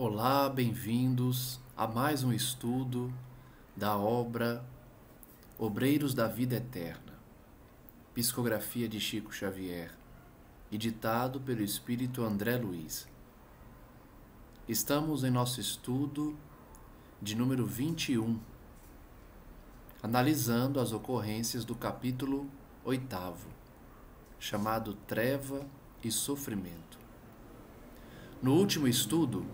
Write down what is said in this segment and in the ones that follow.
Olá, bem-vindos a mais um estudo da obra Obreiros da Vida Eterna, psicografia de Chico Xavier, editado pelo Espírito André Luiz. Estamos em nosso estudo de número 21, analisando as ocorrências do capítulo 8º, chamado Treva e Sofrimento. No último estudo,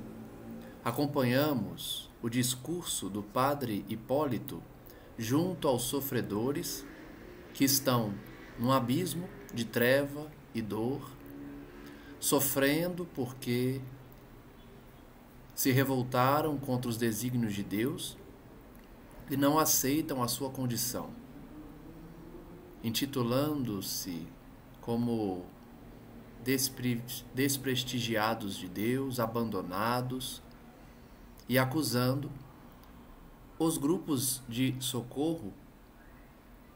acompanhamos o discurso do padre Hipólito junto aos sofredores que estão num abismo de treva e dor, sofrendo porque se revoltaram contra os desígnios de Deus e não aceitam a sua condição, intitulando-se como desprestigiados de Deus, abandonados, e acusando os grupos de socorro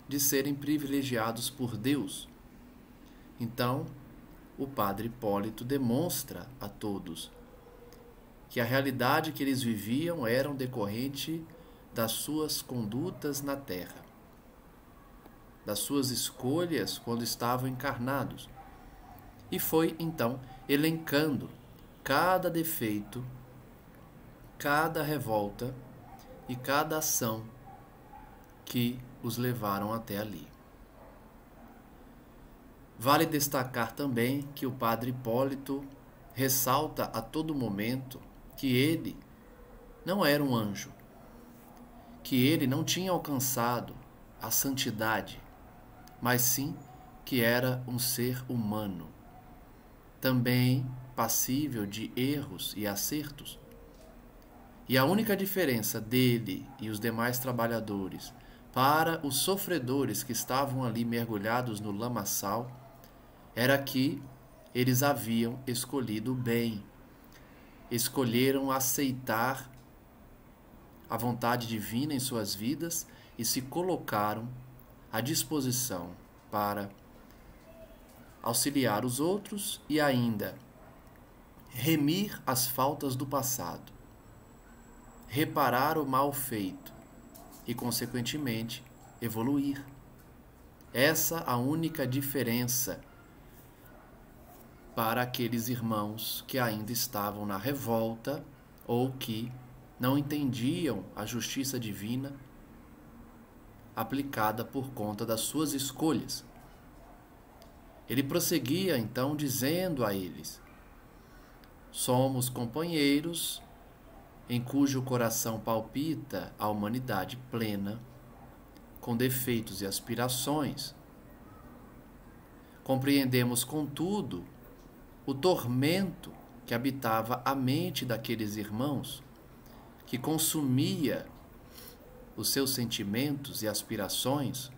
de serem privilegiados por Deus. Então, o padre Hipólito demonstra a todos que a realidade que eles viviam era decorrente das suas condutas na terra, das suas escolhas quando estavam encarnados. E foi, então, elencando cada defeito, cada revolta e cada ação que os levaram até ali. Vale destacar também que o padre Hipólito ressalta a todo momento que ele não era um anjo, que ele não tinha alcançado a santidade, mas sim que era um ser humano, também passível de erros e acertos. E a única diferença dele e os demais trabalhadores para os sofredores que estavam ali mergulhados no lamaçal era que eles haviam escolhido o bem, escolheram aceitar a vontade divina em suas vidas e se colocaram à disposição para auxiliar os outros e ainda remir as faltas do passado, reparar o mal feito e, consequentemente, evoluir. Essa a única diferença para aqueles irmãos que ainda estavam na revolta ou que não entendiam a justiça divina aplicada por conta das suas escolhas. Ele prosseguia então dizendo a eles: somos companheiros em cujo coração palpita a humanidade plena, com defeitos e aspirações. Compreendemos, contudo, o tormento que habitava a mente daqueles irmãos, que consumia os seus sentimentos e aspirações,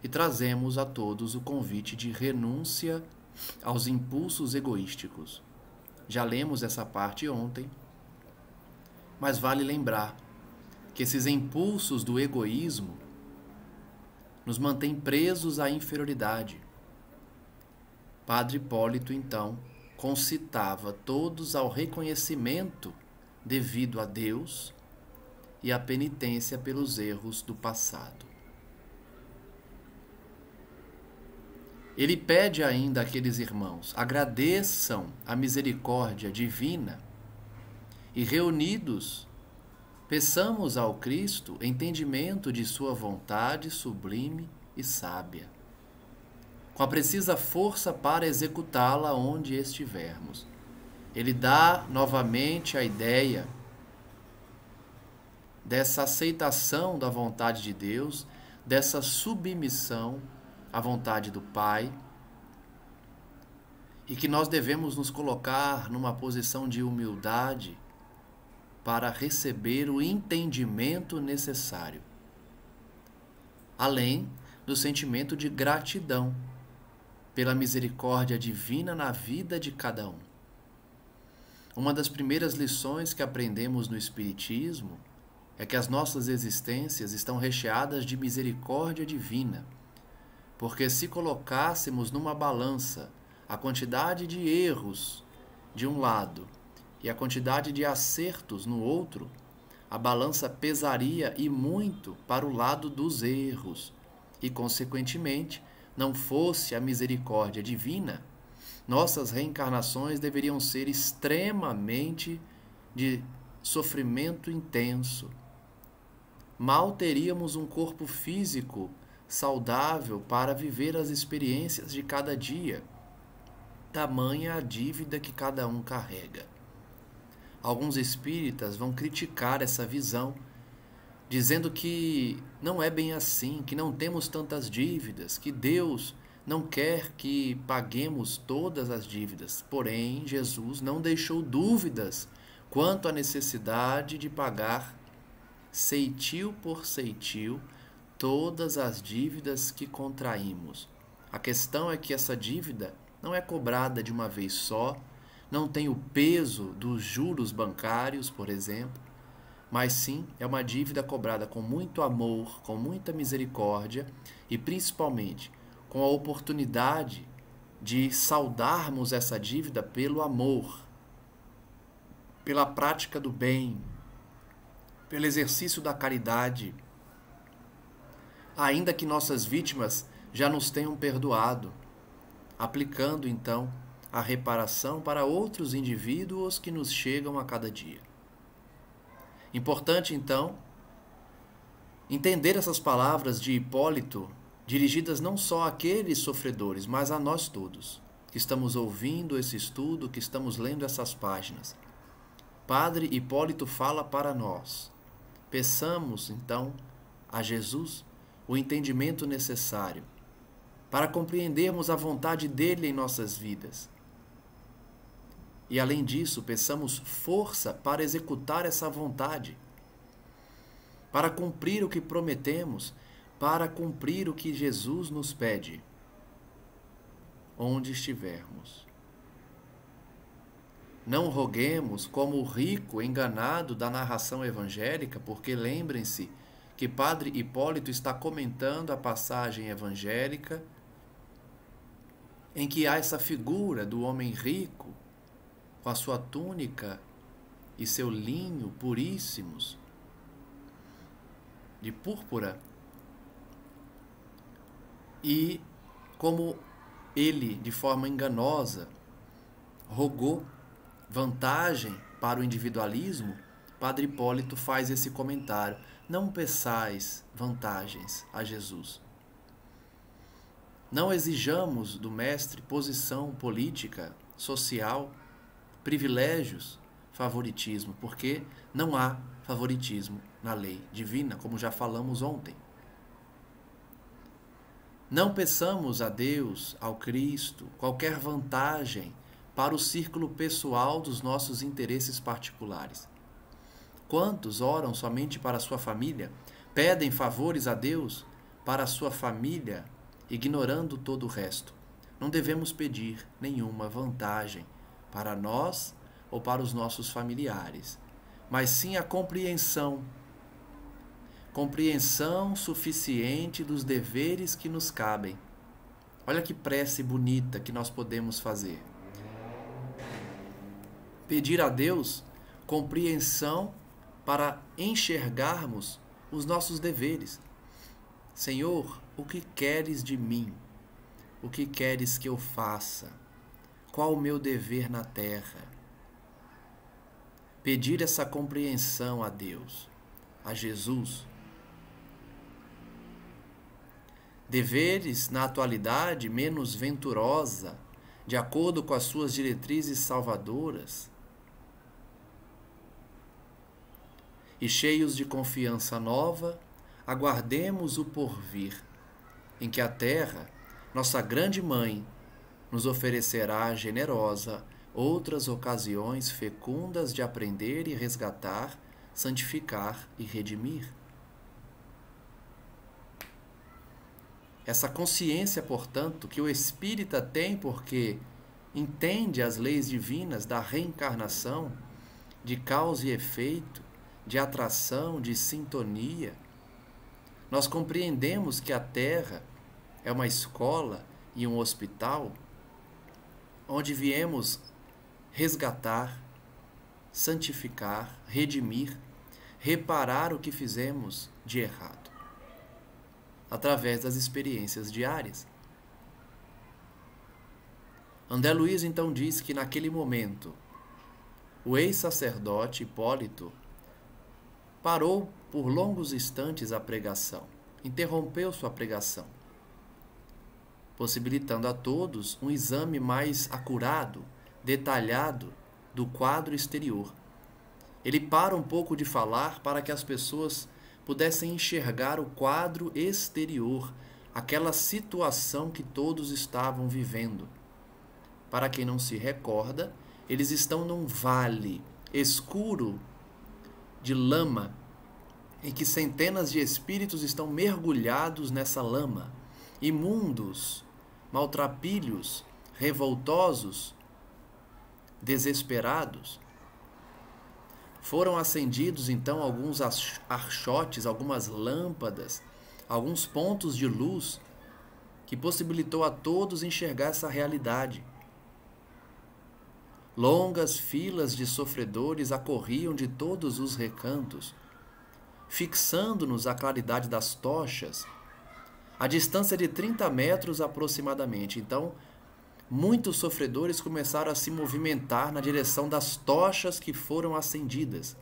e trazemos a todos o convite de renúncia aos impulsos egoísticos. Já lemos essa parte ontem, mas vale lembrar que esses impulsos do egoísmo nos mantêm presos à inferioridade. Padre Hipólito, então, concitava todos ao reconhecimento devido a Deus e à penitência pelos erros do passado. Ele pede ainda àqueles irmãos: agradeçam a misericórdia divina e, reunidos, peçamos ao Cristo entendimento de sua vontade sublime e sábia, com a precisa força para executá-la onde estivermos. Ele dá novamente a ideia dessa aceitação da vontade de Deus, dessa submissão à vontade do Pai, e que nós devemos nos colocar numa posição de humildade para receber o entendimento necessário, além do sentimento de gratidão pela misericórdia divina na vida de cada um. Uma das primeiras lições que aprendemos no Espiritismo é que as nossas existências estão recheadas de misericórdia divina, porque se colocássemos numa balança a quantidade de erros de um lado e a quantidade de acertos no outro, a balança pesaria e muito para o lado dos erros, e, consequentemente, não fosse a misericórdia divina, nossas reencarnações deveriam ser extremamente de sofrimento intenso. Mal teríamos um corpo físico saudável para viver as experiências de cada dia, tamanha a dívida que cada um carrega. Alguns espíritas vão criticar essa visão, dizendo que não é bem assim, que não temos tantas dívidas, que Deus não quer que paguemos todas as dívidas. Porém, Jesus não deixou dúvidas quanto à necessidade de pagar ceitil por ceitil todas as dívidas que contraímos. A questão é que essa dívida não é cobrada de uma vez só, não tem o peso dos juros bancários, por exemplo, mas sim é uma dívida cobrada com muito amor, com muita misericórdia e principalmente com a oportunidade de saldarmos essa dívida pelo amor, pela prática do bem, pelo exercício da caridade, ainda que nossas vítimas já nos tenham perdoado, aplicando então a reparação para outros indivíduos que nos chegam a cada dia. Importante então entender essas palavras de Hipólito, dirigidas não só àqueles sofredores, mas a nós todos, que estamos ouvindo esse estudo, que estamos lendo essas páginas. Padre Hipólito fala para nós. Peçamos então a Jesus o entendimento necessário para compreendermos a vontade dele em nossas vidas. E além disso, peçamos força para executar essa vontade, para cumprir o que prometemos, para cumprir o que Jesus nos pede, onde estivermos. Não roguemos como o rico enganado da narração evangélica, porque lembrem-se que Padre Hipólito está comentando a passagem evangélica em que há essa figura do homem rico com a sua túnica e seu linho puríssimos de púrpura, e como ele, de forma enganosa, rogou vantagem para o individualismo, Padre Hipólito faz esse comentário: não peçais vantagens a Jesus. Não exijamos do mestre posição política, social, privilégios, favoritismo, porque não há favoritismo na lei divina, como já falamos ontem. Não peçamos a Deus, ao Cristo, qualquer vantagem para o círculo pessoal dos nossos interesses particulares. Quantos oram somente para a sua família, pedem favores a Deus para a sua família, ignorando todo o resto? Não devemos pedir nenhuma vantagem para nós ou para os nossos familiares, mas sim a compreensão suficiente dos deveres que nos cabem. Olha que prece bonita que nós podemos fazer. Pedir a Deus compreensão para enxergarmos os nossos deveres. Senhor, o que queres de mim? O que queres que eu faça? Qual o meu dever na terra? Pedir essa compreensão a Deus, a Jesus. Deveres, na atualidade, menos venturosa, de acordo com as suas diretrizes salvadoras, e cheios de confiança nova, aguardemos o porvir, em que a terra, nossa grande mãe, nos oferecerá generosa outras ocasiões fecundas de aprender e resgatar, santificar e redimir. Essa consciência, portanto, que o espírita tem porque entende as leis divinas da reencarnação, de causa e efeito, de atração, de sintonia, nós compreendemos que a Terra é uma escola e um hospital onde viemos resgatar, santificar, redimir, reparar o que fizemos de errado, através das experiências diárias. André Luiz então diz que naquele momento o ex-sacerdote Hipólito parou por longos instantes a pregação, interrompeu sua pregação, possibilitando a todos um exame mais acurado, detalhado do quadro exterior. Ele para um pouco de falar para que as pessoas pudessem enxergar o quadro exterior, aquela situação que todos estavam vivendo. Para quem não se recorda, eles estão num vale escuro de lama, em que centenas de espíritos estão mergulhados nessa lama, imundos, maltrapilhos, revoltosos, desesperados. Foram acendidos então alguns archotes, algumas lâmpadas, alguns pontos de luz que possibilitou a todos enxergar essa realidade. Longas filas de sofredores acorriam de todos os recantos, fixando-nos a claridade das tochas, a distância de 30 metros aproximadamente. Então, muitos sofredores começaram a se movimentar na direção das tochas que foram acendidas.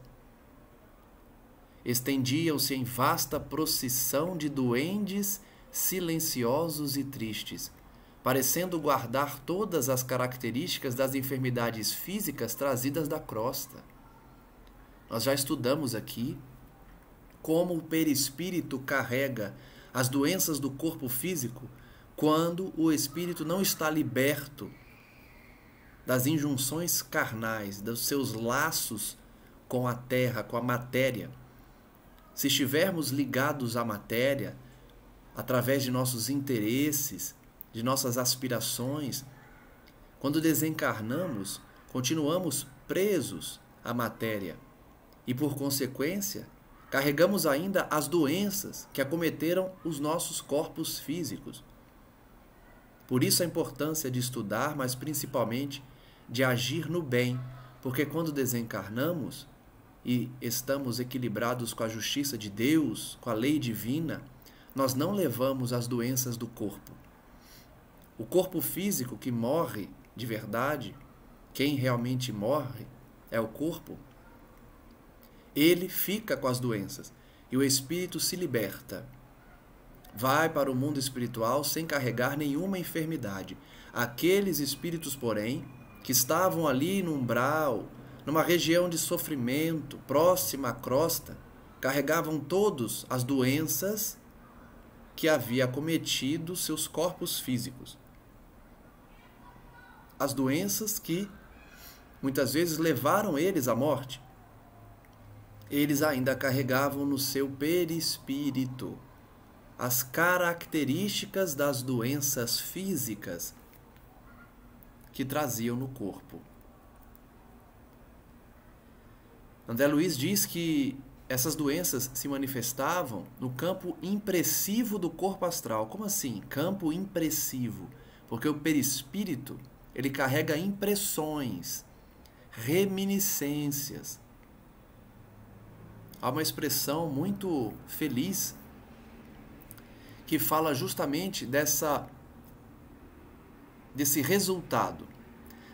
Estendiam-se em vasta procissão de duendes silenciosos e tristes, parecendo guardar todas as características das enfermidades físicas trazidas da crosta. Nós já estudamos aqui como o perispírito carrega as doenças do corpo físico quando o espírito não está liberto das injunções carnais, dos seus laços com a terra, com a matéria. Se estivermos ligados à matéria, através de nossos interesses, de nossas aspirações, quando desencarnamos, continuamos presos à matéria e, por consequência, carregamos ainda as doenças que acometeram os nossos corpos físicos. Por isso a importância de estudar, mas principalmente de agir no bem, porque quando desencarnamos e estamos equilibrados com a justiça de Deus, com a lei divina, nós não levamos as doenças do corpo. O corpo físico que morre de verdade, quem realmente morre é o corpo, ele fica com as doenças e o espírito se liberta. Vai para o mundo espiritual sem carregar nenhuma enfermidade. Aqueles espíritos, porém, que estavam ali no umbral, numa região de sofrimento, próxima à crosta, carregavam todos as doenças que havia acometido seus corpos físicos. As doenças que muitas vezes levaram eles à morte. Eles ainda carregavam no seu perispírito as características das doenças físicas que traziam no corpo. André Luiz diz que essas doenças se manifestavam no campo impressivo do corpo astral. Como assim? Campo impressivo. Porque o perispírito, ele carrega impressões, reminiscências. Há uma expressão muito feliz que fala justamente desse resultado,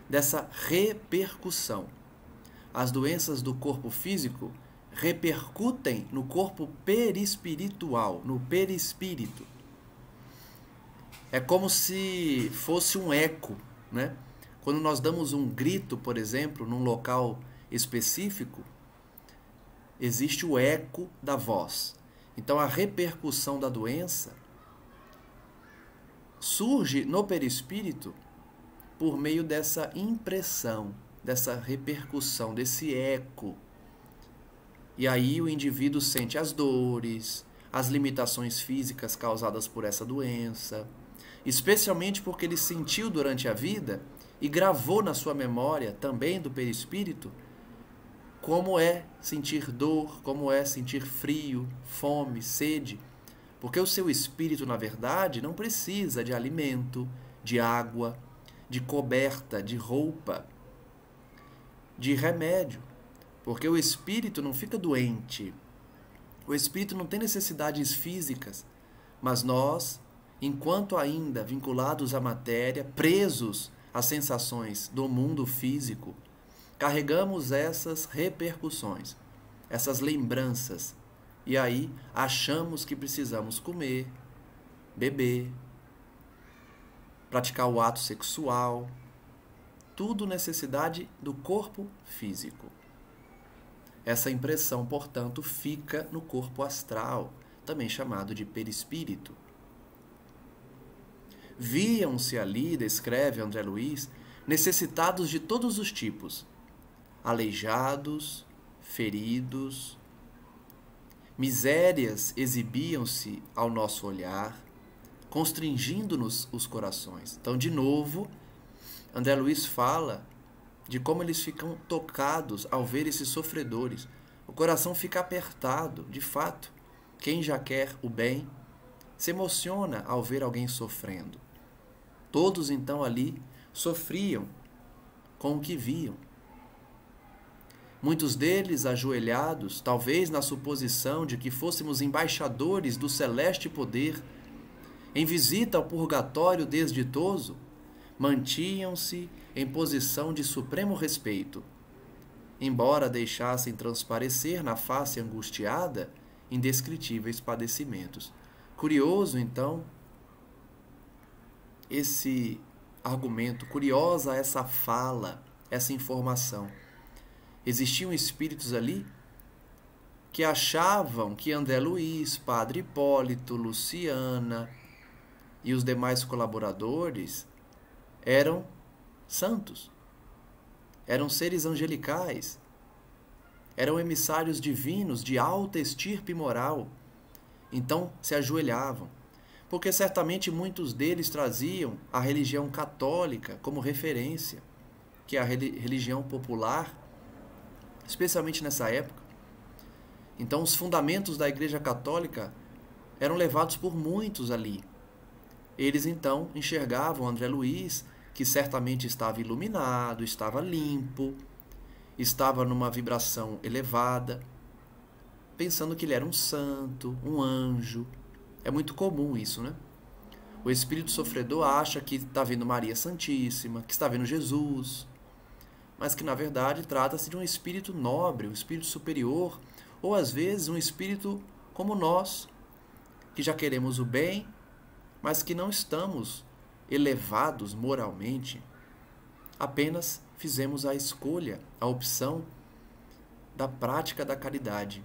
dessa repercussão. As doenças do corpo físico repercutem no corpo perispiritual, no perispírito. É como se fosse um eco, né? Quando nós damos um grito, por exemplo, num local específico, existe o eco da voz. Então a repercussão da doença surge no perispírito por meio dessa impressão, dessa repercussão, desse eco. E aí o indivíduo sente as dores, as limitações físicas causadas por essa doença, especialmente porque ele sentiu durante a vida e gravou na sua memória também do perispírito como é sentir dor, como é sentir frio, fome, sede, porque o seu espírito, na verdade, não precisa de alimento, de água, de coberta, de roupa, de remédio. Porque o espírito não fica doente. O espírito não tem necessidades físicas. Mas nós, enquanto ainda vinculados à matéria, presos às sensações do mundo físico, carregamos essas repercussões, essas lembranças. E aí achamos que precisamos comer, beber, praticar o ato sexual, tudo necessidade do corpo físico. Essa impressão, portanto, fica no corpo astral, também chamado de perispírito. Viam-se ali, descreve André Luiz, necessitados de todos os tipos, aleijados, feridos, misérias exibiam-se ao nosso olhar, constringindo-nos os corações. Então, de novo, André Luiz fala de como eles ficam tocados ao ver esses sofredores. O coração fica apertado, de fato. Quem já quer o bem se emociona ao ver alguém sofrendo. Todos, então, ali sofriam com o que viam. Muitos deles ajoelhados, talvez na suposição de que fôssemos embaixadores do celeste poder, em visita ao purgatório desditoso, mantinham-se em posição de supremo respeito, embora deixassem transparecer na face angustiada indescritíveis padecimentos. Curioso, então, esse argumento, curiosa essa fala, essa informação. Existiam espíritos ali que achavam que André Luiz, Padre Hipólito, Luciana e os demais colaboradores eram santos, eram seres angelicais, eram emissários divinos de alta estirpe moral. Então se ajoelhavam, porque certamente muitos deles traziam a religião católica como referência, que é a religião popular, especialmente nessa época. Então os fundamentos da Igreja Católica eram levados por muitos ali. Eles então enxergavam André Luiz, que certamente estava iluminado, estava limpo, estava numa vibração elevada, pensando que ele era um santo, um anjo. É muito comum isso, né? O espírito sofredor acha que está vendo Maria Santíssima, que está vendo Jesus, mas que na verdade trata-se de um espírito nobre, um espírito superior, ou às vezes um espírito como nós, que já queremos o bem, mas que não estamos elevados moralmente, apenas fizemos a escolha, a opção da prática da caridade.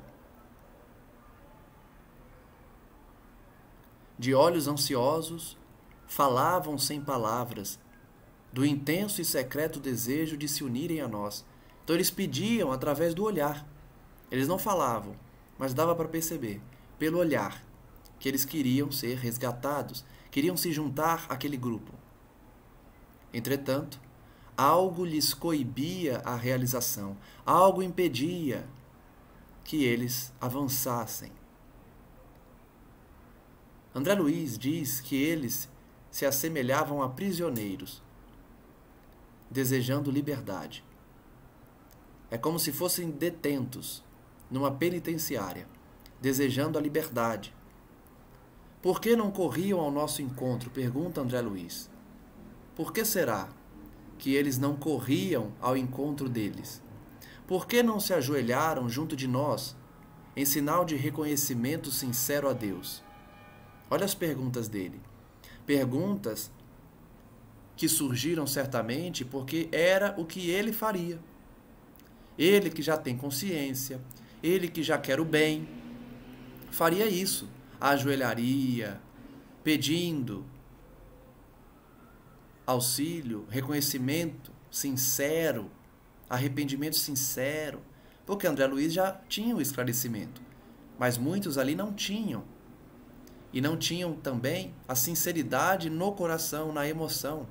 De olhos ansiosos, falavam sem palavras, do intenso e secreto desejo de se unirem a nós. Então eles pediam através do olhar. Eles não falavam, mas dava para perceber, pelo olhar, que eles queriam ser resgatados, queriam se juntar àquele grupo. Entretanto, algo lhes coibia a realização, algo impedia que eles avançassem. André Luiz diz que eles se assemelhavam a prisioneiros, desejando liberdade. É como se fossem detentos numa penitenciária, desejando a liberdade. Por que não corriam ao nosso encontro? Pergunta André Luiz. Por que será que eles não corriam ao encontro deles? Por que não se ajoelharam junto de nós, em sinal de reconhecimento sincero a Deus? Olha as perguntas dele. Perguntas que surgiram certamente porque era o que ele faria. Ele que já tem consciência, ele que já quer o bem, faria isso. Ajoelharia, pedindo auxílio, reconhecimento sincero, arrependimento sincero, porque André Luiz já tinha o esclarecimento, mas muitos ali não tinham. E não tinham também a sinceridade no coração, na emoção.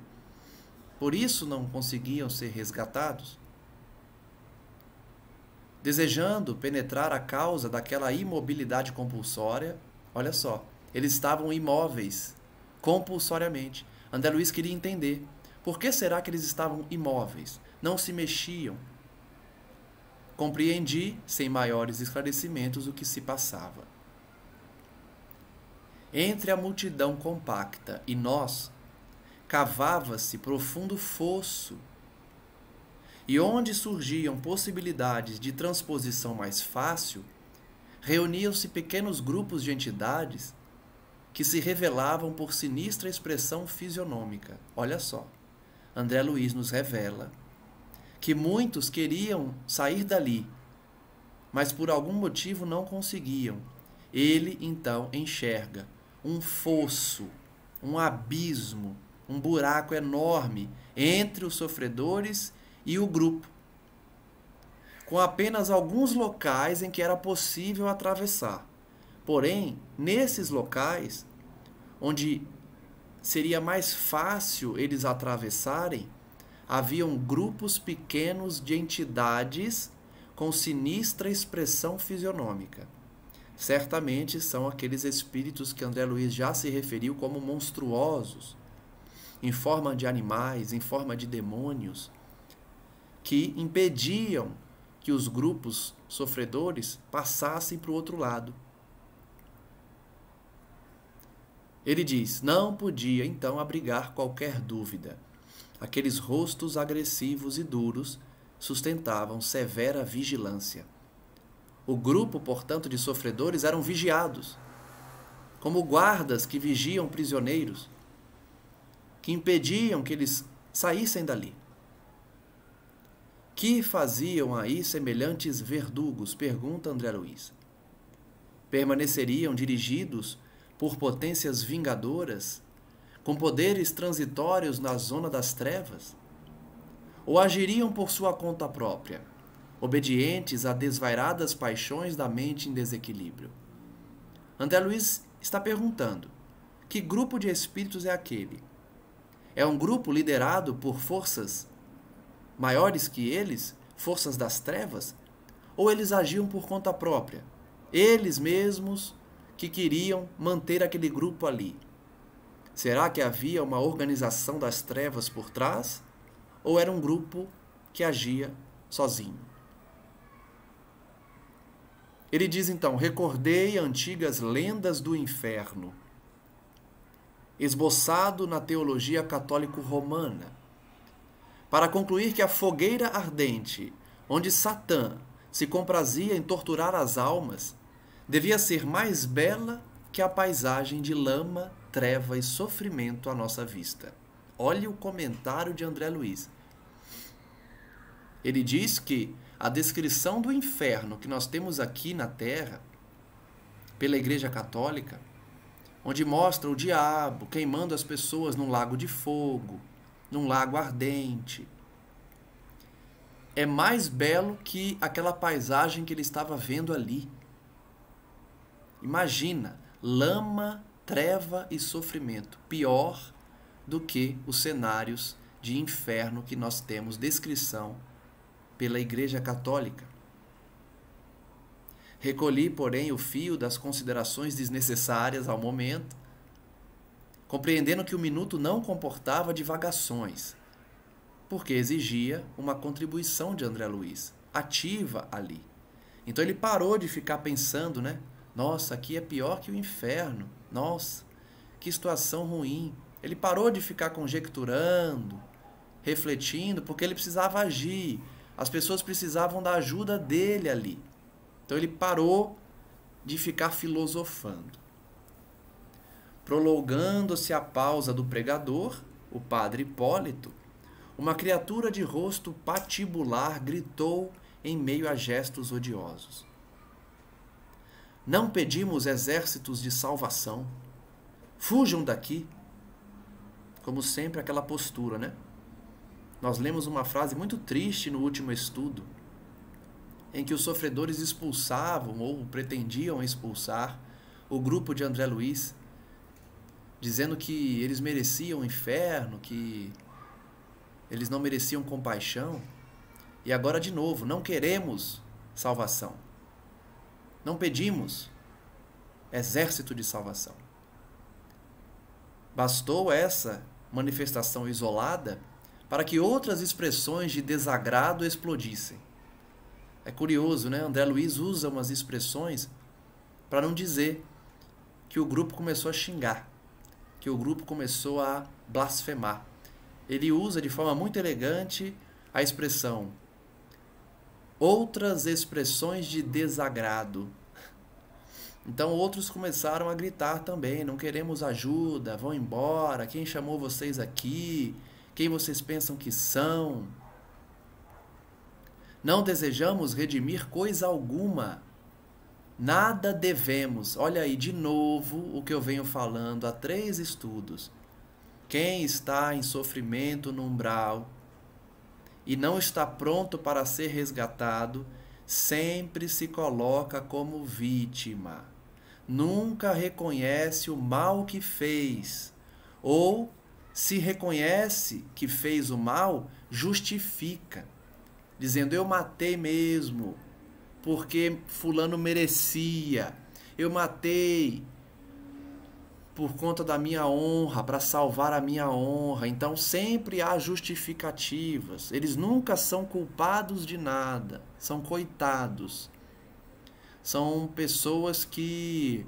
Por isso não conseguiam ser resgatados. Desejando penetrar a causa daquela imobilidade compulsória, olha só, eles estavam imóveis, compulsoriamente. André Luiz queria entender, por que será que eles estavam imóveis? Não se mexiam. compreendi, sem maiores esclarecimentos, o que se passava. Entre a multidão compacta e nós, cavava-se profundo fosso, e onde surgiam possibilidades de transposição mais fácil, reuniam-se pequenos grupos de entidades que se revelavam por sinistra expressão fisionômica. Olha só, André Luiz nos revela que muitos queriam sair dali, mas por algum motivo não conseguiam. Ele, então, enxerga um fosso, um abismo, um buraco enorme entre os sofredores e o grupo, com apenas alguns locais em que era possível atravessar. Porém, nesses locais, onde seria mais fácil eles atravessarem, haviam grupos pequenos de entidades com sinistra expressão fisionômica. Certamente são aqueles espíritos que André Luiz já se referiu como monstruosos, em forma de animais, em forma de demônios, que impediam que os grupos sofredores passassem para o outro lado. Ele diz: não podia então abrigar qualquer dúvida. Aqueles rostos agressivos e duros sustentavam severa vigilância. O grupo, portanto, de sofredores eram vigiados, como guardas que vigiam prisioneiros, que impediam que eles saíssem dali. Que faziam aí semelhantes verdugos? Pergunta André Luiz. Permaneceriam dirigidos por potências vingadoras, com poderes transitórios na zona das trevas? Ou agiriam por sua conta própria, obedientes a desvairadas paixões da mente em desequilíbrio? André Luiz está perguntando: que grupo de espíritos é aquele? É um grupo liderado por forças maiores que eles, forças das trevas? Ou eles agiam por conta própria, eles mesmos que queriam manter aquele grupo ali? Será que havia uma organização das trevas por trás? Ou era um grupo que agia sozinho? Ele diz então: recordei antigas lendas do inferno, esboçado na teologia católico-romana, para concluir que a fogueira ardente, onde Satã se comprazia em torturar as almas, devia ser mais bela que a paisagem de lama, treva e sofrimento à nossa vista. Olhe o comentário de André Luiz. Ele diz que a descrição do inferno que nós temos aqui na Terra, pela Igreja Católica, onde mostra o diabo queimando as pessoas num lago de fogo, num lago ardente, é mais belo que aquela paisagem que ele estava vendo ali. Imagina, lama, treva e sofrimento, pior do que os cenários de inferno que nós temos descrição pela Igreja Católica. Recolhi, porém, o fio das considerações desnecessárias ao momento, compreendendo que o minuto não comportava divagações, porque exigia uma contribuição de André Luiz, ativa ali. Então ele parou de ficar pensando, né? Nossa, aqui é pior que o inferno. Nossa, que situação ruim. Ele parou de ficar conjecturando, refletindo, porque ele precisava agir. As pessoas precisavam da ajuda dele ali. Então ele parou de ficar filosofando. Prolongando-se a pausa do pregador, o padre Hipólito, uma criatura de rosto patibular gritou em meio a gestos odiosos: não pedimos exércitos de salvação. Fujam daqui. Como sempre, aquela postura, né? Nós lemos uma frase muito triste no último estudo, em que os sofredores expulsavam ou pretendiam expulsar o grupo de André Luiz, dizendo que eles mereciam o inferno, que eles não mereciam compaixão. E agora, de novo, não queremos salvação. Não pedimos exército de salvação. Bastou essa manifestação isolada para que outras expressões de desagrado explodissem. É curioso, né? André Luiz usa umas expressões para não dizer que o grupo começou a xingar, que o grupo começou a blasfemar. Ele usa de forma muito elegante a expressão outras expressões de desagrado. Então outros começaram a gritar também, não queremos ajuda, vão embora, quem chamou vocês aqui? Quem vocês pensam que são? Não desejamos redimir coisa alguma. Nada devemos. Olha aí de novo o que eu venho falando há 3 estudos. Quem está em sofrimento no umbral e não está pronto para ser resgatado, sempre se coloca como vítima. Nunca reconhece o mal que fez. Ou, se reconhece que fez o mal, justifica, dizendo: eu matei mesmo, porque fulano merecia. Eu matei por conta da minha honra, para salvar a minha honra. Então sempre há justificativas. Eles nunca são culpados de nada. São coitados. São pessoas que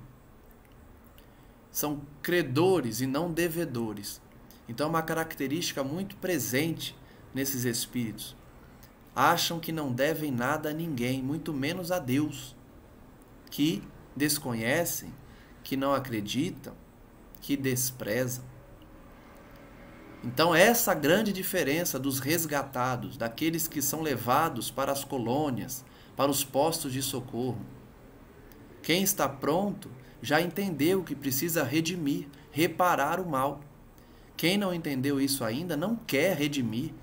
são credores e não devedores. Então é uma característica muito presente nesses espíritos. Acham que não devem nada a ninguém, muito menos a Deus. Que desconhecem, que não acreditam, que desprezam. Então essa grande diferença dos resgatados, daqueles que são levados para as colônias, para os postos de socorro. Quem está pronto já entendeu que precisa redimir, reparar o mal. Quem não entendeu isso ainda não quer redimir,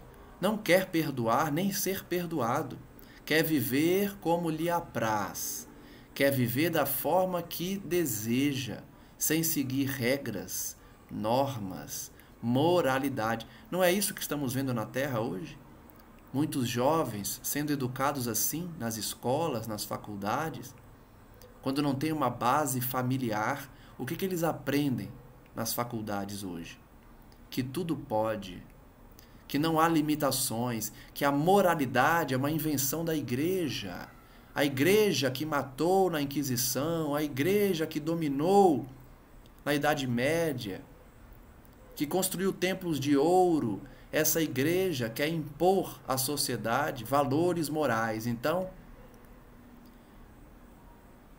não quer perdoar nem ser perdoado. Quer viver como lhe apraz. Quer viver da forma que deseja, sem seguir regras, normas, moralidade. Não é isso que estamos vendo na Terra hoje? Muitos jovens sendo educados assim nas escolas, nas faculdades. Quando não tem uma base familiar, o que eles aprendem nas faculdades hoje? Que tudo pode, que não há limitações, que a moralidade é uma invenção da igreja. A igreja que matou na Inquisição, a igreja que dominou na Idade Média, que construiu templos de ouro, essa igreja quer impor à sociedade valores morais. Então,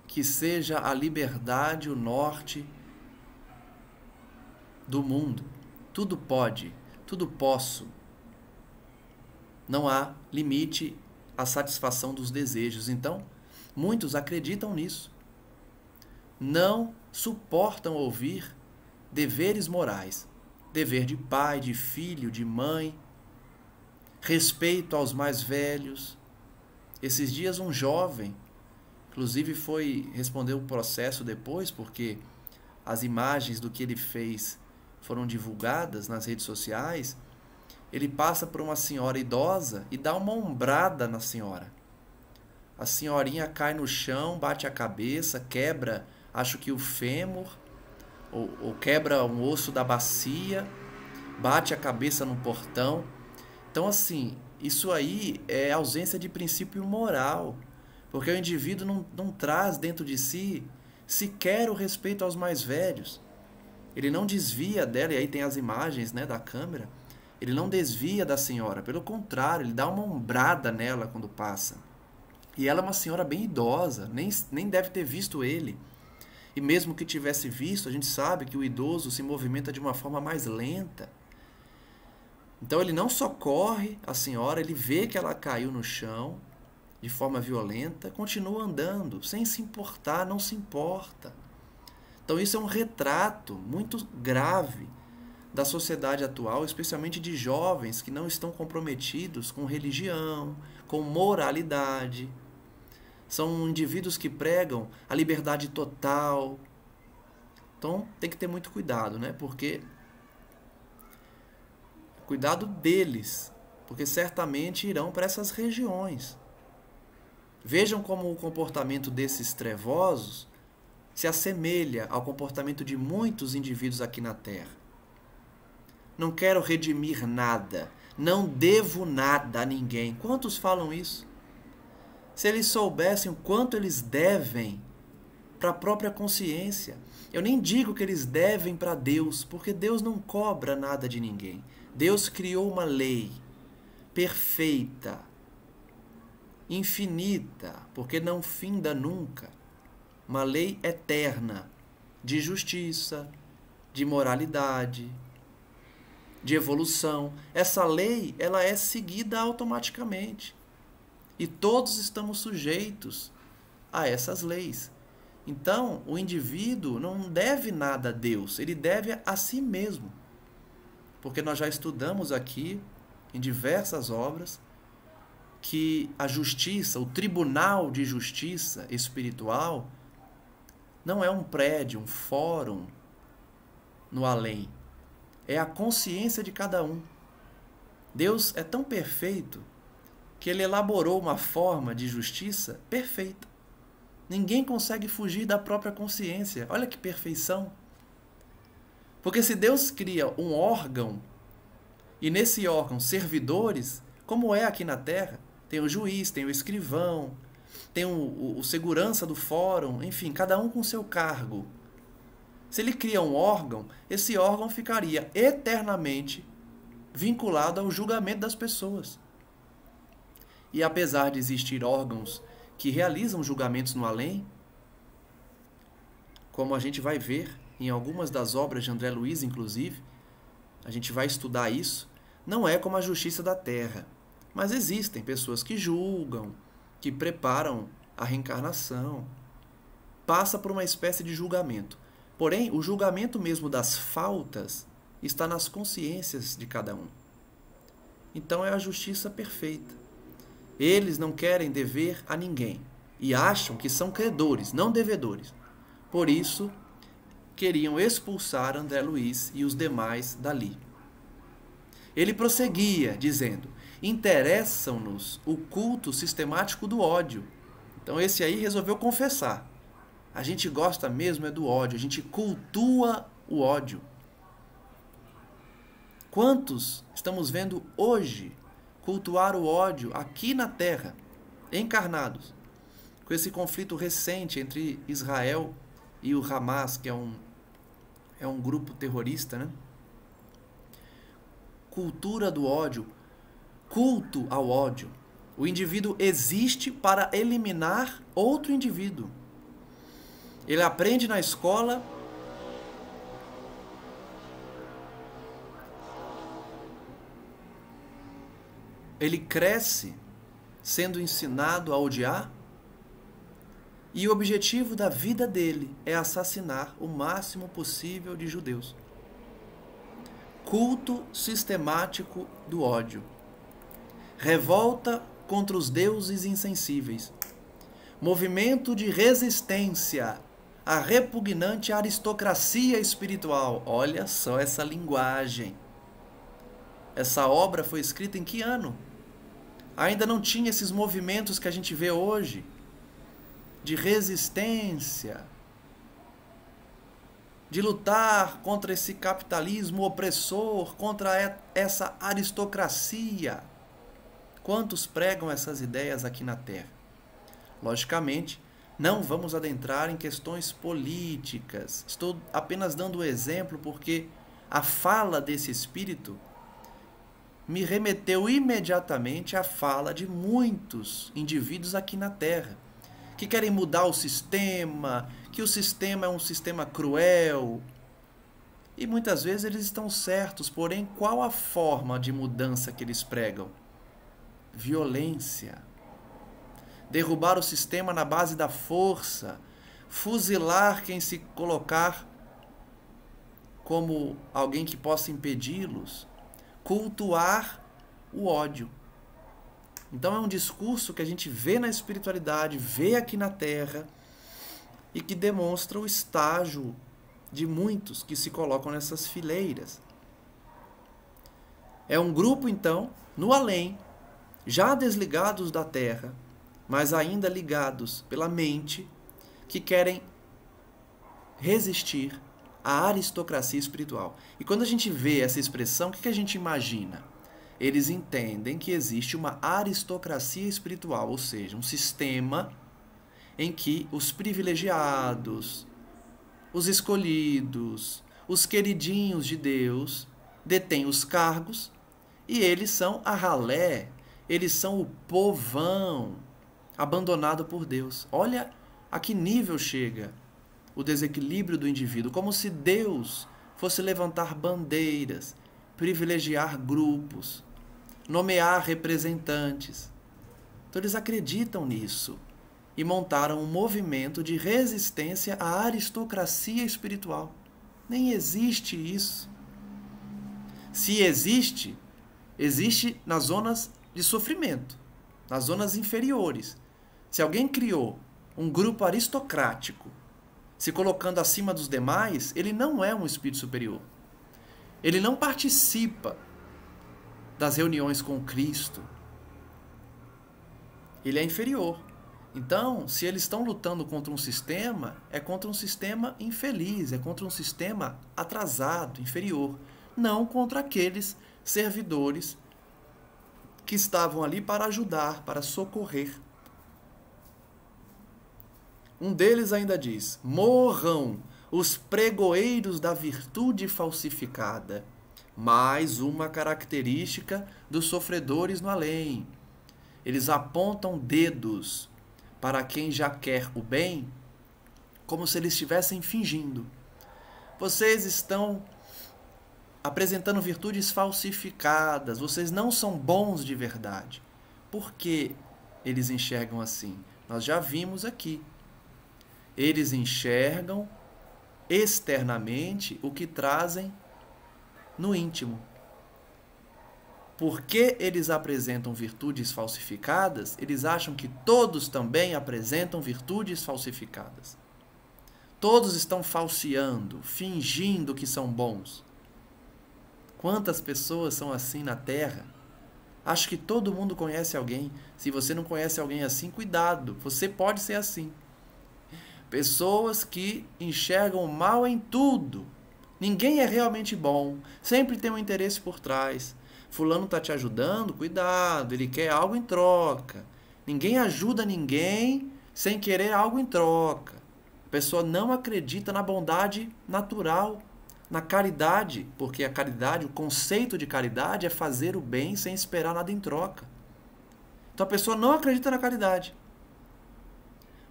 que seja a liberdade o norte do mundo. Tudo pode, tudo posso. Não há limite à satisfação dos desejos. Então, muitos acreditam nisso. Não suportam ouvir deveres morais. Dever de pai, de filho, de mãe. Respeito aos mais velhos. Esses dias um jovem, inclusive foi responder um processo depois, porque as imagens do que ele fez foram divulgadas nas redes sociais. Ele passa por uma senhora idosa e dá uma ombrada na senhora. A senhorinha cai no chão, bate a cabeça, quebra, acho que o fêmur, ou quebra um osso da bacia, bate a cabeça no portão. Então, assim, isso aí é ausência de princípio moral, porque o indivíduo não traz dentro de si sequer o respeito aos mais velhos. Ele não desvia dela, e aí tem as imagens, né, da câmera. Ele não desvia da senhora, pelo contrário, ele dá uma ombrada nela quando passa. E ela é uma senhora bem idosa, nem deve ter visto ele. E mesmo que tivesse visto, a gente sabe que o idoso se movimenta de uma forma mais lenta. Então ele não socorre a senhora, ele vê que ela caiu no chão de forma violenta, continua andando, sem se importar, não se importa. Então isso é um retrato muito grave da sociedade atual, especialmente de jovens que não estão comprometidos com religião, com moralidade. São indivíduos que pregam a liberdade total. Então tem que ter muito cuidado, né? Porque cuidado deles, porque certamente irão para essas regiões. Vejam como o comportamento desses trevosos se assemelha ao comportamento de muitos indivíduos aqui na Terra. Não quero redimir nada, não devo nada a ninguém. Quantos falam isso? Se eles soubessem o quanto eles devem para a própria consciência. Eu nem digo que eles devem para Deus, porque Deus não cobra nada de ninguém. Deus criou uma lei perfeita, infinita, porque não finda nunca. Uma lei eterna de justiça, de moralidade, de evolução. Essa lei, ela é seguida automaticamente. E todos estamos sujeitos a essas leis. Então, o indivíduo não deve nada a Deus, ele deve a si mesmo. Porque nós já estudamos aqui, em diversas obras, que a justiça, o tribunal de justiça espiritual, não é um prédio, um fórum no além. É a consciência de cada um. Deus é tão perfeito que ele elaborou uma forma de justiça perfeita. Ninguém consegue fugir da própria consciência. Olha que perfeição. Porque se Deus cria um órgão, e nesse órgão servidores, como é aqui na Terra, tem o juiz, tem o escrivão, tem o segurança do fórum, enfim, cada um com seu cargo. Se ele cria um órgão, esse órgão ficaria eternamente vinculado ao julgamento das pessoas. E apesar de existir órgãos que realizam julgamentos no além, como a gente vai ver em algumas das obras de André Luiz, inclusive, a gente vai estudar isso, não é como a justiça da terra, mas existem pessoas que julgam, que preparam a reencarnação, passa por uma espécie de julgamento. Porém, o julgamento mesmo das faltas está nas consciências de cada um. Então é a justiça perfeita. Eles não querem dever a ninguém e acham que são credores, não devedores. Por isso, queriam expulsar André Luiz e os demais dali. Ele prosseguia, dizendo: interessam-nos o culto sistemático do ódio. Então esse aí resolveu confessar. A gente gosta mesmo é do ódio, a gente cultua o ódio. Quantos estamos vendo hoje cultuar o ódio aqui na Terra, encarnados, com esse conflito recente entre Israel e o Hamas, que é um grupo terrorista, né? Cultura do ódio, culto ao ódio. O indivíduo existe para eliminar outro indivíduo. Ele aprende na escola ele cresce sendo ensinado a odiar e o objetivo da vida dele é assassinar o máximo possível de judeus. Culto sistemático do ódio. Revolta contra os deuses insensíveis. Movimento de resistência à repugnante aristocracia espiritual. Olha só essa linguagem. Essa obra foi escrita em que ano? Ainda não tinha esses movimentos que a gente vê hoje de resistência, de lutar contra esse capitalismo opressor, contra essa aristocracia. Quantos pregam essas ideias aqui na Terra? Logicamente, não vamos adentrar em questões políticas. Estou apenas dando o exemplo porque a fala desse espírito me remeteu imediatamente à fala de muitos indivíduos aqui na Terra, que querem mudar o sistema, que o sistema é um sistema cruel. E muitas vezes eles estão certos, porém, qual a forma de mudança que eles pregam? Violência. Derrubar o sistema na base da força, fuzilar quem se colocar como alguém que possa impedi-los, cultuar o ódio. Então é um discurso que a gente vê na espiritualidade, vê aqui na Terra e que demonstra o estágio de muitos que se colocam nessas fileiras. É um grupo, então, no além, já desligados da Terra, mas ainda ligados pela mente, que querem resistir à aristocracia espiritual. E quando a gente vê essa expressão, o que a gente imagina? Eles entendem que existe uma aristocracia espiritual, ou seja, um sistema em que os privilegiados, os escolhidos, os queridinhos de Deus detêm os cargos e eles são a ralé, eles são o povão abandonado por Deus. Olha a que nível chega o desequilíbrio do indivíduo, como se Deus fosse levantar bandeiras, privilegiar grupos, nomear representantes. Então eles acreditam nisso e montaram um movimento de resistência à aristocracia espiritual. Nem existe isso. Se existe, existe nas zonas de sofrimento, nas zonas inferiores. Se alguém criou um grupo aristocrático, se colocando acima dos demais, ele não é um espírito superior. Ele não participa das reuniões com Cristo. Ele é inferior. Então, se eles estão lutando contra um sistema, é contra um sistema infeliz, é contra um sistema atrasado, inferior. Não contra aqueles servidores que estavam ali para ajudar, para socorrer. Um deles ainda diz: morram os pregoeiros da virtude falsificada. Mais uma característica dos sofredores no além. Eles apontam dedos para quem já quer o bem, como se eles estivessem fingindo. Vocês estão apresentando virtudes falsificadas, vocês não são bons de verdade. Por que eles enxergam assim? Nós já vimos aqui. Eles enxergam externamente o que trazem no íntimo. Porque eles apresentam virtudes falsificadas, eles acham que todos também apresentam virtudes falsificadas. Todos estão falseando, fingindo que são bons. Quantas pessoas são assim na Terra? Acho que todo mundo conhece alguém. Se você não conhece alguém assim, cuidado, você pode ser assim. Pessoas que enxergam o mal em tudo. Ninguém é realmente bom, sempre tem um interesse por trás. Fulano está te ajudando, cuidado, ele quer algo em troca. Ninguém ajuda ninguém sem querer algo em troca. A pessoa não acredita na bondade natural, na caridade, porque a caridade, o conceito de caridade é fazer o bem sem esperar nada em troca. Então a pessoa não acredita na caridade,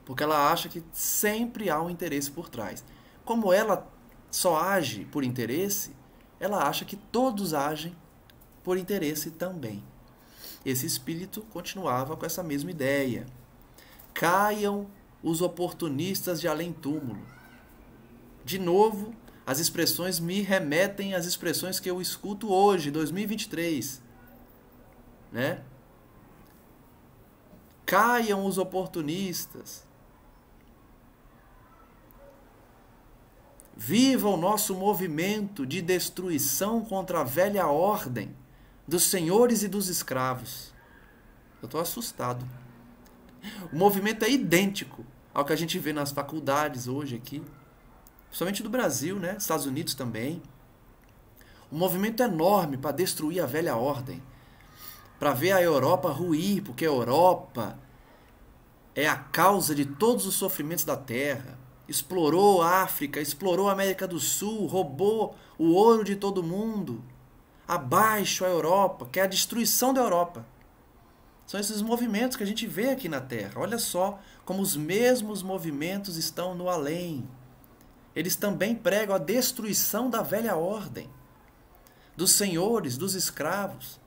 porque ela acha que sempre há um interesse por trás. Como ela só age por interesse, ela acha que todos agem por interesse também. Esse espírito continuava com essa mesma ideia. Caiam os oportunistas de além-túmulo. De novo, as expressões me remetem às expressões que eu escuto hoje, 2023. Né? Caiam os oportunistas. Viva o nosso movimento de destruição contra a velha ordem dos senhores e dos escravos. Eu estou assustado. O movimento é idêntico ao que a gente vê nas faculdades hoje aqui, principalmente do Brasil, né? Estados Unidos também. Um movimento enorme para destruir a velha ordem, para ver a Europa ruir, porque a Europa é a causa de todos os sofrimentos da Terra. Explorou a África, explorou a América do Sul, roubou o ouro de todo mundo. Abaixo a Europa, que é a destruição da Europa. São esses movimentos que a gente vê aqui na Terra. Olha só como os mesmos movimentos estão no além. Eles também pregam a destruição da velha ordem, dos senhores, dos escravos.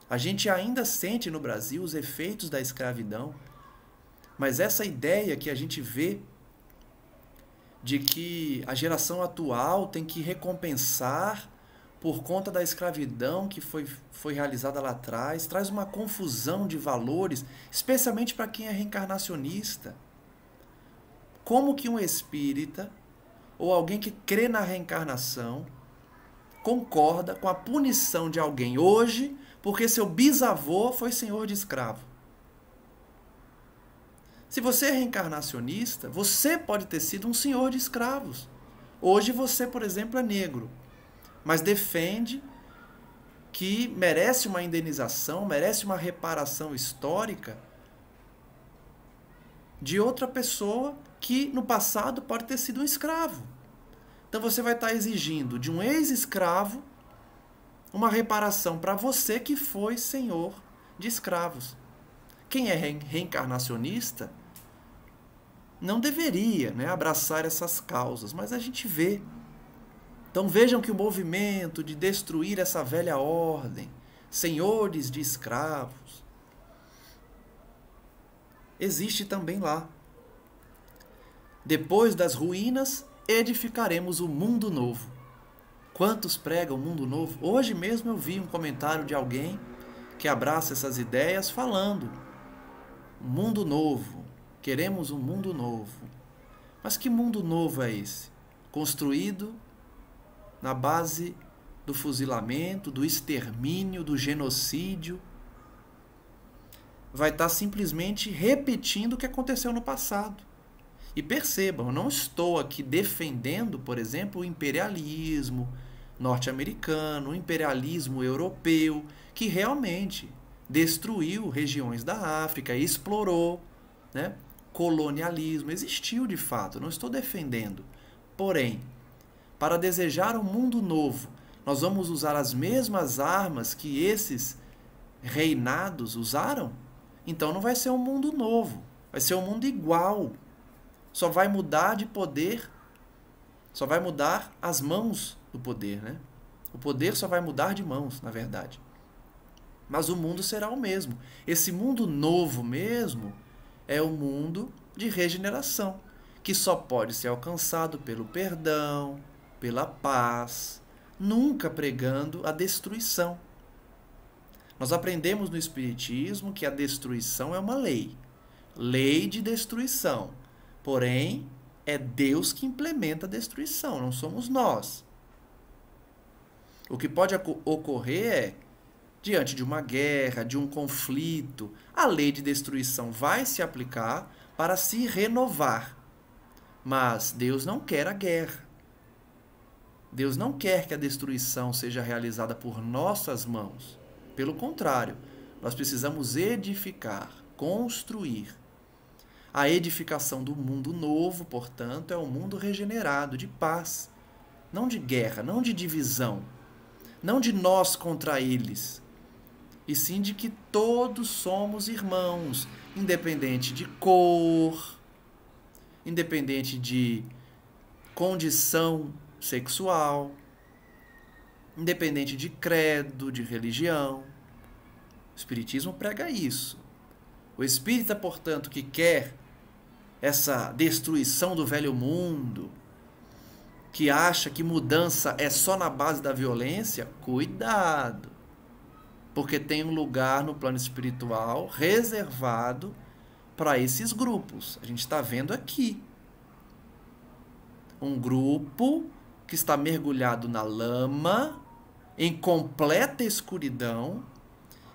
A gente ainda sente no Brasil os efeitos da escravidão, mas essa ideia que a gente vê de que a geração atual tem que recompensar por conta da escravidão que foi realizada lá atrás, traz uma confusão de valores, especialmente para quem é reencarnacionista. Como que um espírita ou alguém que crê na reencarnação concorda com a punição de alguém hoje porque seu bisavô foi senhor de escravo? Se você é reencarnacionista, você pode ter sido um senhor de escravos. Hoje você, por exemplo, é negro, mas defende que merece uma indenização, merece uma reparação histórica de outra pessoa que no passado pode ter sido um escravo. Então você vai estar exigindo de um ex-escravo uma reparação para você que foi senhor de escravos. Quem é reencarnacionista não deveria, né, abraçar essas causas, mas a gente vê. Então vejam que o movimento de destruir essa velha ordem, senhores de escravos, existe também lá. Depois das ruínas, edificaremos o mundo novo. Quantos pregam o mundo novo? Hoje mesmo eu vi um comentário de alguém que abraça essas ideias falando: mundo novo, queremos um mundo novo. Mas que mundo novo é esse? Construído na base do fuzilamento, do extermínio, do genocídio. Vai estar simplesmente repetindo o que aconteceu no passado. E percebam, eu não estou aqui defendendo, por exemplo, o imperialismo norte-americano, o imperialismo europeu, que realmente destruiu regiões da África, explorou, né? Colonialismo existiu de fato, não estou defendendo. Porém, para desejar um mundo novo, nós vamos usar as mesmas armas que esses reinados usaram? Então não vai ser um mundo novo, vai ser um mundo igual. Só vai mudar de poder, só vai mudar as mãos do poder, né? O poder só vai mudar de mãos, na verdade. Mas o mundo será o mesmo. Esse mundo novo mesmo é o mundo de regeneração, que só pode ser alcançado pelo perdão, pela paz, nunca pregando a destruição. Nós aprendemos no Espiritismo que a destruição é uma lei, lei de destruição. Porém, é Deus que implementa a destruição, não somos nós. O que pode ocorrer é, diante de uma guerra, de um conflito, a lei de destruição vai se aplicar para se renovar. Mas Deus não quer a guerra. Deus não quer que a destruição seja realizada por nossas mãos. Pelo contrário, nós precisamos edificar, construir. A edificação do mundo novo, portanto, é um mundo regenerado, de paz, não de guerra, não de divisão, não de nós contra eles, e sim de que todos somos irmãos, independente de cor, independente de condição sexual, independente de credo, de religião. O Espiritismo prega isso. O espírita, portanto, que quer essa destruição do velho mundo, que acha que mudança é só na base da violência, cuidado, porque tem um lugar no plano espiritual reservado para esses grupos. A gente está vendo aqui um grupo que está mergulhado na lama, em completa escuridão,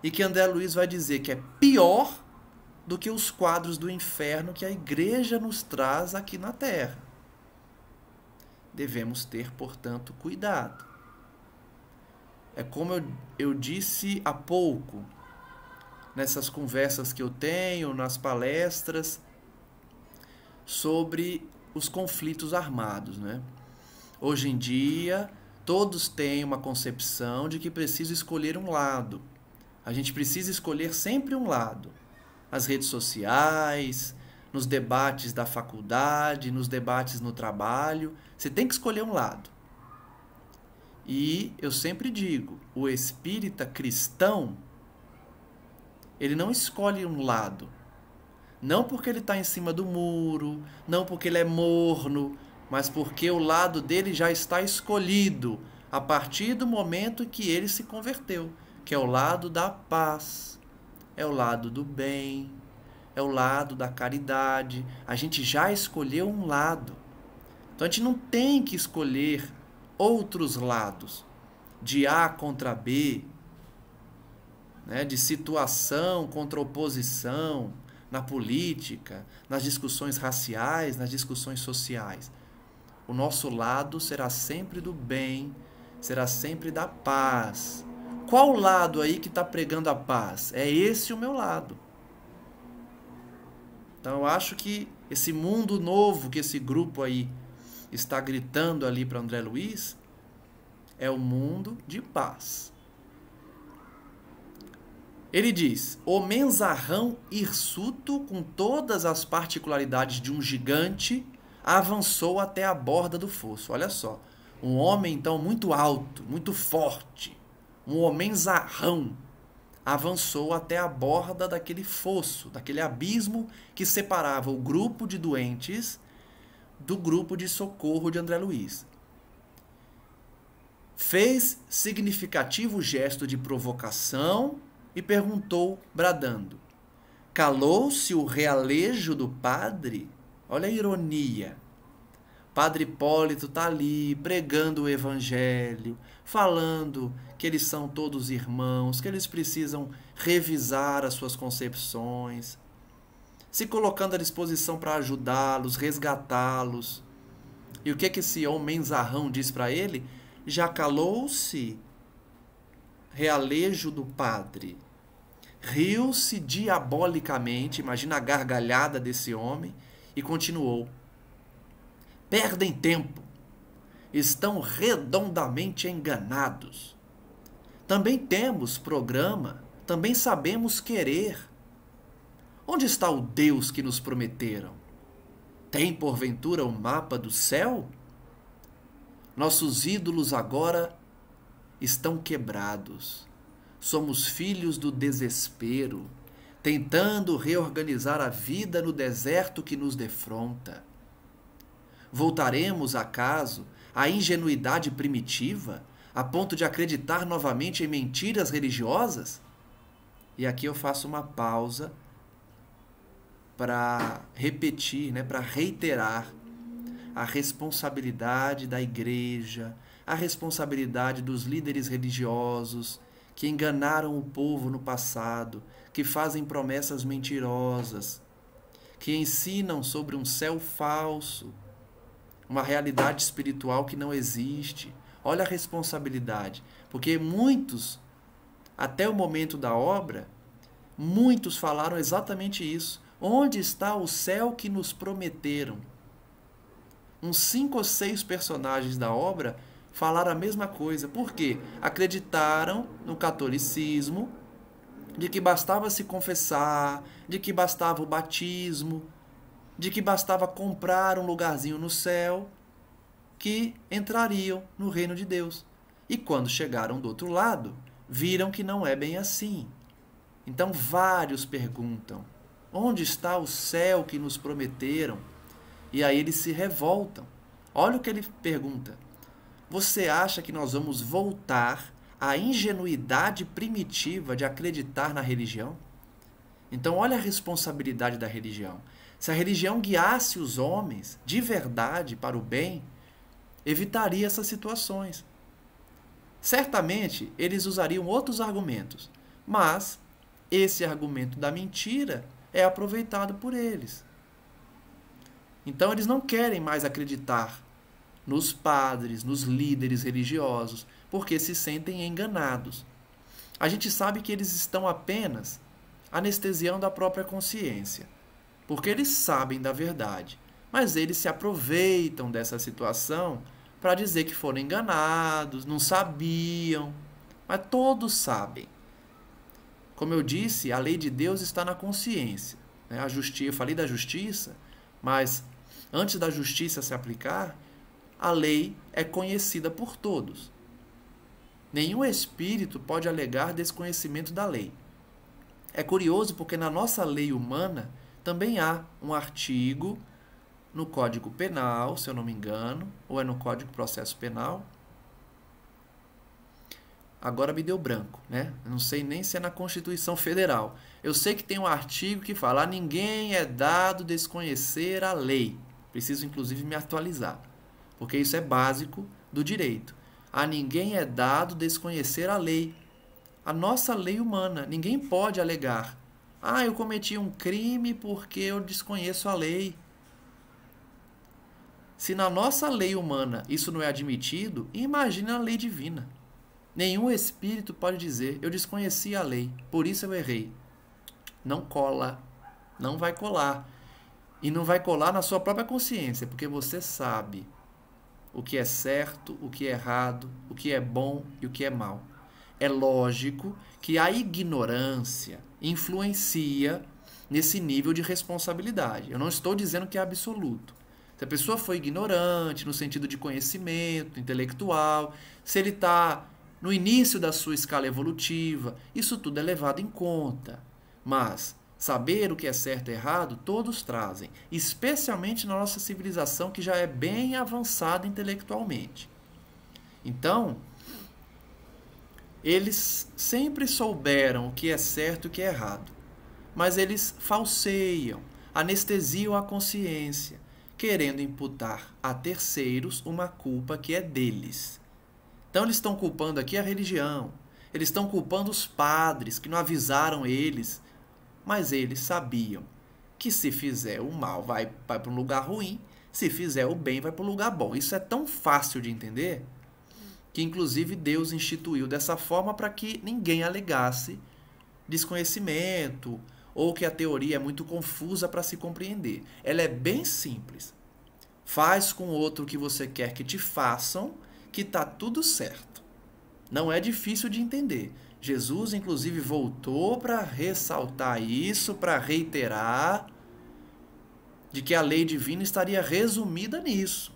e que André Luiz vai dizer que é pior do que os quadros do inferno que a igreja nos traz aqui na Terra. Devemos ter, portanto, cuidado. É como eu disse há pouco, nessas conversas que eu tenho, nas palestras, sobre os conflitos armados, né? Hoje em dia, todos têm uma concepção de que precisa escolher um lado. A gente precisa escolher sempre um lado. Nas redes sociais, nos debates da faculdade, nos debates no trabalho, você tem que escolher um lado. E eu sempre digo, o espírita cristão, ele não escolhe um lado. Não porque ele está em cima do muro, não porque ele é morno, mas porque o lado dele já está escolhido a partir do momento que ele se converteu, que é o lado da paz. É o lado do bem, é o lado da caridade. A gente já escolheu um lado. Então a gente não tem que escolher outros lados, de A contra B, né, de situação contra oposição, na política, nas discussões raciais, nas discussões sociais. O nosso lado será sempre do bem, será sempre da paz, qual lado aí que está pregando a paz? É esse o meu lado. Então eu acho que esse mundo novo que esse grupo aí está gritando ali para André Luiz é o mundo de paz. Ele diz: o menzarrão hirsuto, com todas as particularidades de um gigante, avançou até a borda do fosso. Olha só, um homem então muito alto, muito forte, um homenzarrão, avançou até a borda daquele fosso, daquele abismo que separava o grupo de doentes do grupo de socorro de André Luiz. Fez significativo gesto de provocação e perguntou, bradando: calou-se o realejo do padre? Olha a ironia. Padre Hipólito está ali pregando o evangelho, falando que eles são todos irmãos, que eles precisam revisar as suas concepções, se colocando à disposição para ajudá-los, resgatá-los. E o que esse homenzarrão diz para ele? Já calou-se realejo do padre. Riu-se diabolicamente, imagina a gargalhada desse homem, e continuou: perdem tempo, estão redondamente enganados. Também temos programa, também sabemos querer. Onde está o Deus que nos prometeram? Tem porventura o mapa do céu? Nossos ídolos agora estão quebrados. Somos filhos do desespero, tentando reorganizar a vida no deserto que nos defronta. Voltaremos, acaso, à ingenuidade primitiva, a ponto de acreditar novamente em mentiras religiosas? E aqui eu faço uma pausa para repetir, para reiterar a responsabilidade da igreja, a responsabilidade dos líderes religiosos que enganaram o povo no passado, que fazem promessas mentirosas, que ensinam sobre um céu falso, uma realidade espiritual que não existe. Olha a responsabilidade, porque muitos, até o momento da obra, muitos falaram exatamente isso. Onde está o céu que nos prometeram? Uns 5 ou 6 personagens da obra falaram a mesma coisa. Por quê? Acreditaram no catolicismo, de que bastava se confessar, de que bastava o batismo, de que bastava comprar um lugarzinho no céu, que entrariam no reino de Deus. E quando chegaram do outro lado, viram que não é bem assim. Então vários perguntam: onde está o céu que nos prometeram? E aí eles se revoltam. Olha o que ele pergunta: você acha que nós vamos voltar à ingenuidade primitiva de acreditar na religião? Então olha a responsabilidade da religião. Se a religião guiasse os homens de verdade para o bem, evitaria essas situações. Certamente eles usariam outros argumentos, mas esse argumento da mentira é aproveitado por eles. Então eles não querem mais acreditar nos padres, nos líderes religiosos, porque se sentem enganados. A gente sabe que eles estão apenas anestesiando a própria consciência, porque eles sabem da verdade, mas eles se aproveitam dessa situação para dizer que foram enganados, não sabiam, mas todos sabem. Como eu disse, a lei de Deus está na consciência. A justiça, eu falei da justiça, mas antes da justiça se aplicar, a lei é conhecida por todos. Nenhum espírito pode alegar desconhecimento da lei. É curioso porque na nossa lei humana também há um artigo no Código Penal, se eu não me engano, ou é no Código de Processo Penal. Agora me deu branco, né? Eu não sei nem se é na Constituição Federal. Eu sei que tem um artigo que fala: a ninguém é dado desconhecer a lei. Preciso, inclusive, me atualizar, porque isso é básico do direito. A ninguém é dado desconhecer a lei. A nossa lei humana. Ninguém pode alegar: ah, eu cometi um crime porque eu desconheço a lei. Se na nossa lei humana isso não é admitido, imagine a lei divina. Nenhum espírito pode dizer, eu desconheci a lei, por isso eu errei. Não cola, não vai colar. E não vai colar na sua própria consciência, porque você sabe o que é certo, o que é errado, o que é bom e o que é mal. É lógico que a ignorância influencia nesse nível de responsabilidade. Eu não estou dizendo que é absoluto. Se a pessoa foi ignorante no sentido de conhecimento intelectual, se ele está no início da sua escala evolutiva, isso tudo é levado em conta. Mas saber o que é certo e errado, todos trazem, especialmente na nossa civilização que já é bem avançada intelectualmente. Então, eles sempre souberam o que é certo e o que é errado, mas eles falseiam, anestesiam a consciência, querendo imputar a terceiros uma culpa que é deles. Então eles estão culpando aqui a religião, eles estão culpando os padres que não avisaram eles, mas eles sabiam que se fizer o mal vai para um lugar ruim, se fizer o bem vai para um lugar bom. Isso é tão fácil de entender que inclusive Deus instituiu dessa forma para que ninguém alegasse desconhecimento ou que a teoria é muito confusa para se compreender. Ela é bem simples. Faz com o outro o que você quer que te façam, que está tudo certo. Não é difícil de entender. Jesus, inclusive, voltou para ressaltar isso, para reiterar de que a lei divina estaria resumida nisso.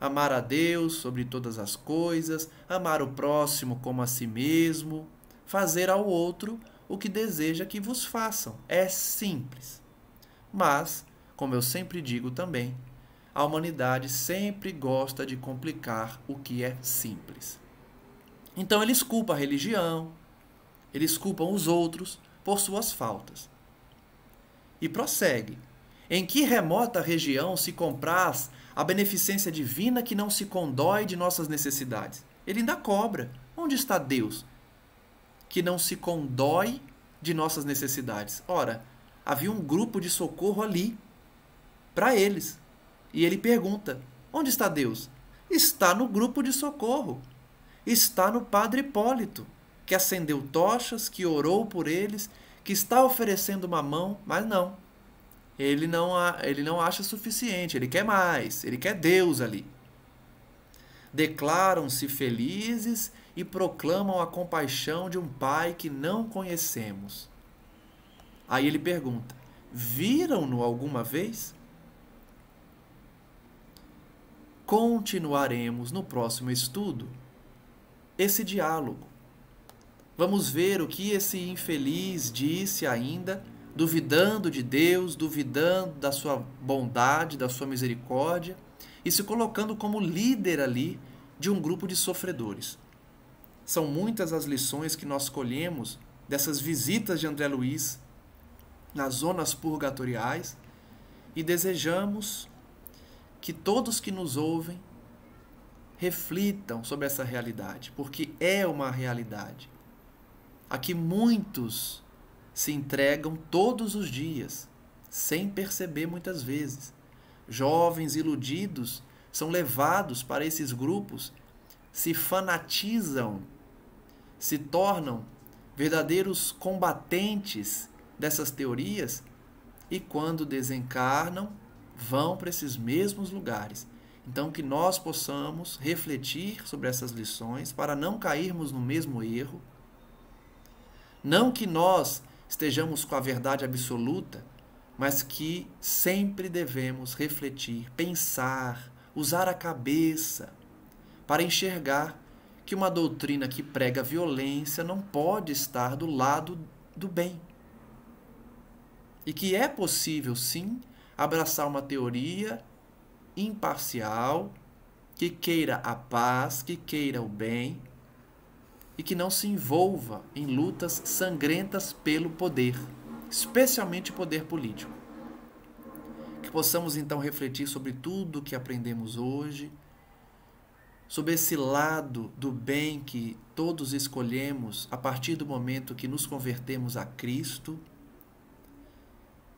Amar a Deus sobre todas as coisas, amar o próximo como a si mesmo, fazer ao outro o que deseja que vos façam. É simples. Mas, como eu sempre digo também, a humanidade sempre gosta de complicar o que é simples. Então eles culpam a religião, eles culpam os outros por suas faltas. E prossegue. Em que remota região se compraz a beneficência divina que não se condói de nossas necessidades? Ele ainda cobra. Onde está Deus? Que não se condói de nossas necessidades. Ora, havia um grupo de socorro ali para eles. E ele pergunta, onde está Deus? Está no grupo de socorro. Está no Padre Hipólito, que acendeu tochas, que orou por eles, que está oferecendo uma mão, mas não. Ele não acha suficiente, ele quer mais, ele quer Deus ali. Declaram-se felizes e proclamam a compaixão de um Pai que não conhecemos. Aí ele pergunta, viram-no alguma vez? Continuaremos no próximo estudo esse diálogo. Vamos ver o que esse infeliz disse ainda, duvidando de Deus, duvidando da sua bondade, da sua misericórdia e se colocando como líder ali de um grupo de sofredores. São muitas as lições que nós colhemos dessas visitas de André Luiz nas zonas purgatoriais e desejamos que todos que nos ouvem reflitam sobre essa realidade, porque é uma realidade a que muitos se entregam todos os dias, sem perceber muitas vezes. Jovens iludidos são levados para esses grupos, se fanatizam, se tornam verdadeiros combatentes dessas teorias e quando desencarnam, vão para esses mesmos lugares. Então, que nós possamos refletir sobre essas lições para não cairmos no mesmo erro. Não que nós estejamos com a verdade absoluta, mas que sempre devemos refletir, pensar, usar a cabeça para enxergar que uma doutrina que prega violência não pode estar do lado do bem. E que é possível, sim, abraçar uma teoria imparcial, que queira a paz, que queira o bem e que não se envolva em lutas sangrentas pelo poder, especialmente o poder político. Que possamos então refletir sobre tudo o que aprendemos hoje, sobre esse lado do bem que todos escolhemos a partir do momento que nos convertemos a Cristo,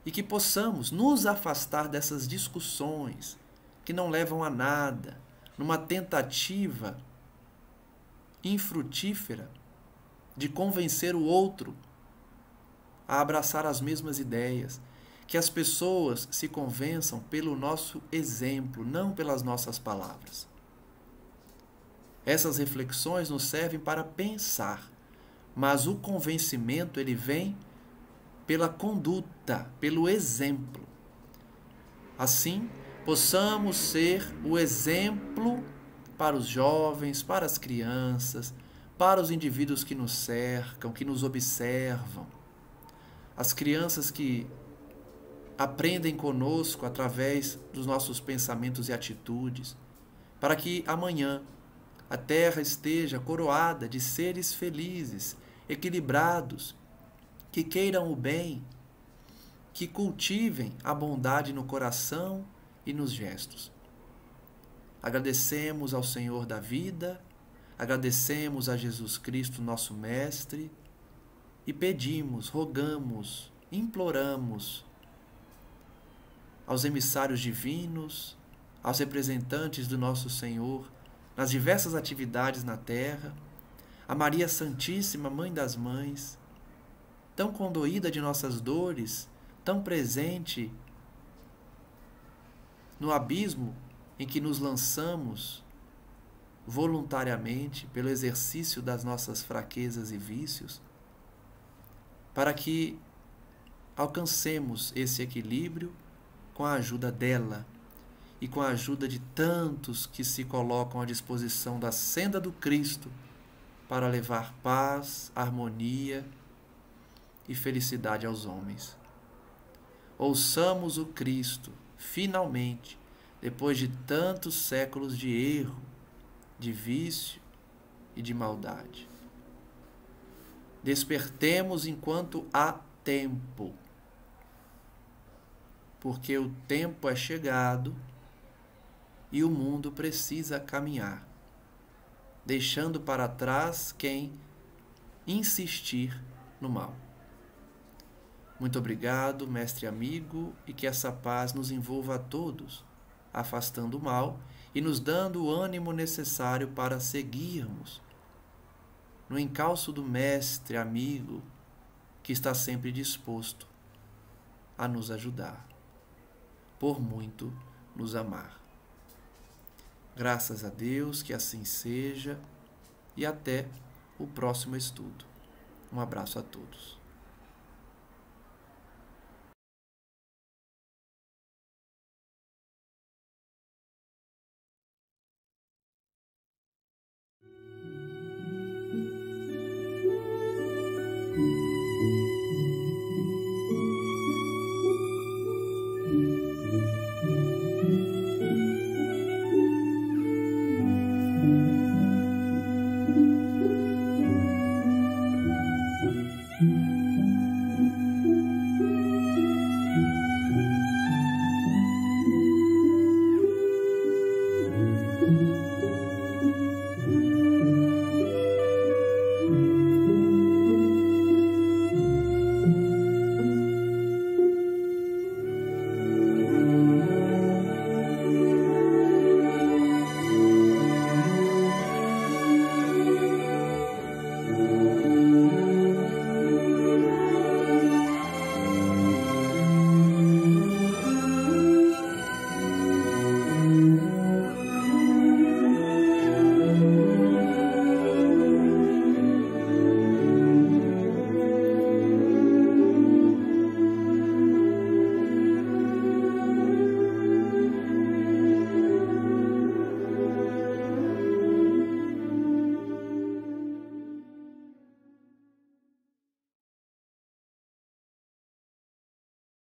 e que possamos nos afastar dessas discussões que não levam a nada, numa tentativa infrutífera de convencer o outro a abraçar as mesmas ideias. Que as pessoas se convençam pelo nosso exemplo, não pelas nossas palavras. Essas reflexões nos servem para pensar, mas o convencimento ele vem pela conduta, pelo exemplo. Assim, possamos ser o exemplo para os jovens, para as crianças, para os indivíduos que nos cercam, que nos observam. As crianças que aprendem conosco através dos nossos pensamentos e atitudes, para que amanhã a terra esteja coroada de seres felizes, equilibrados, que queiram o bem, que cultivem a bondade no coração e nos gestos. Agradecemos ao Senhor da vida, agradecemos a Jesus Cristo, nosso Mestre, e pedimos, rogamos, imploramos aos emissários divinos, aos representantes do nosso Senhor nas diversas atividades na terra, a Maria Santíssima, Mãe das Mães, tão condoída de nossas dores, tão presente no abismo em que nos lançamos voluntariamente pelo exercício das nossas fraquezas e vícios, para que alcancemos esse equilíbrio com a ajuda dela e com a ajuda de tantos que se colocam à disposição da senda do Cristo para levar paz, harmonia e felicidade aos homens. Ouçamos o Cristo, finalmente, depois de tantos séculos de erro, de vício e de maldade. Despertemos enquanto há tempo, porque o tempo é chegado e o mundo precisa caminhar, deixando para trás quem insistir no mal. Muito obrigado, mestre amigo, e que essa paz nos envolva a todos, afastando o mal e nos dando o ânimo necessário para seguirmos no encalço do mestre amigo que está sempre disposto a nos ajudar, por muito nos amar. Graças a Deus, que assim seja, e até o próximo estudo. Um abraço a todos.